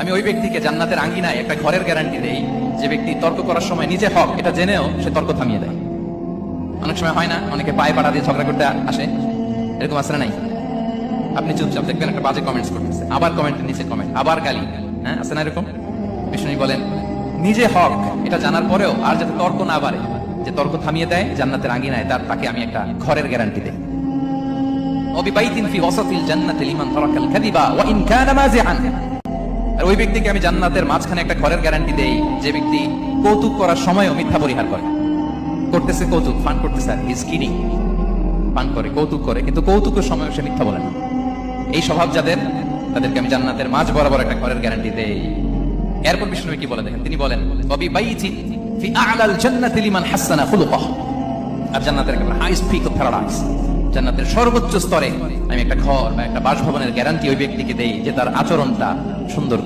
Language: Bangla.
আমি ওই ব্যক্তিকে জান্নাতের আঙ্গিনায় একটা ঘরের গ্যারান্টি দেই যে ব্যক্তি তর্ক করার সময় নিজে হক এটা জেনেও সে তর্ক থামিয়ে দেয়। অনেক সময় হয় না, অনেকে পায়ে পাড়া দিয়ে ঝগড়া করতে আসে, এরকম আসলে নাই? আপনি চুপচাপ দেখবেন একটা বাজে কমেন্টস করতেছে, আবার কমেন্টের নিচে কমেন্ট, আবার গালি, হ্যাঁ আছে না এরকম? বিষ্ণু বলেন নিজে হক এটা জানার পরেও আর যাতে তর্ক না বাড়ে, যে তর্ক থামিয়ে দেয় জান্নাতের আঙ্গিনায় তাকে আমি একটা ঘরের গ্যারান্টি দেই। ওবিবাইতিন ফি ওয়াসাতিল জান্নাতি লিমান তারাকাল কাযিবা ওয়া ইন কানা মাযিআন। আর ওই ব্যক্তিকে আমি জান্নাতের মাঝখানে একটা ঘরের গ্যারান্টি দেই যে ব্যক্তি কৌতুক করার সময়ও মিথ্যা পরিহার করে। করতেছে কৌতুক, ফান করতেছে, হি ইজ কিডিং, ফান করে, কৌতুক করে, কিন্তু কৌতুকের সময় সে মিথ্যা বলে না। এই স্বভাব যাদের, তাদেরকে আমি জান্নাতের মাঝ বরাবর একটা ঘরের গ্যারান্টি দেই। এরপর বিষ্ণু কি বলে দেখেন, তিনি বলেন ওবিবাইতিন ফি আ'লাল জান্নাতি লিমান হাসানা খুলুকাহু। আর জান্নাতের একেবারে হাইস্ট পিক অফ প্যারাডাইস, জান্নাতের সর্বোচ্চ স্তরে আমি একটা ঘর বা একটা বাসভবনের গ্যারান্টি ওই ব্যক্তিকে দেই যে তার আচরণটা সুন্দর।